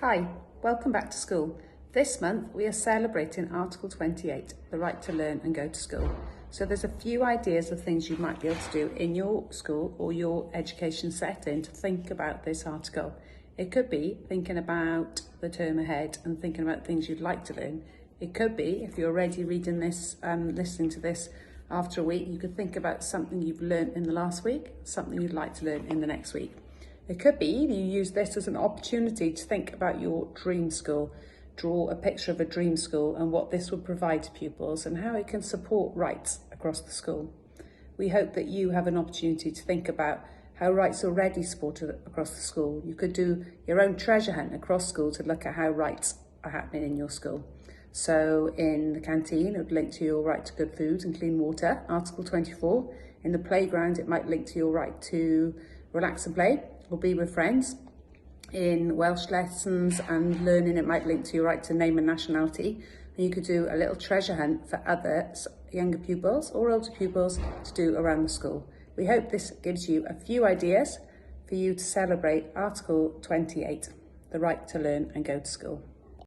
Hi, welcome back to school. This month we are celebrating Article 28, the right to learn and go to school. So there's a few ideas of things you might be able to do in your school or your education setting to think about this article. It could be thinking about the term ahead and thinking about things you'd like to learn. It could be, if you're already reading this, listening to this after a week, you could think about something you've learned in the last week, something you'd like to learn in the next week. It could be you use this as an opportunity to think about your dream school, draw a picture of a dream school and what this would provide to pupils and how it can support rights across the school. We hope that you have an opportunity to think about how rights are already supported across the school. You could do your own treasure hunt across school to look at how rights are happening in your school. So in the canteen, it would link to your right to good food and clean water, Article 24. In the playground, it might link to your right to relax and play or be with friends. In Welsh lessons and learning, it might link to your right to name and nationality. And you could do a little treasure hunt for other younger pupils or older pupils to do around the school. We hope this gives you a few ideas for you to celebrate Article 28, the right to learn and go to school.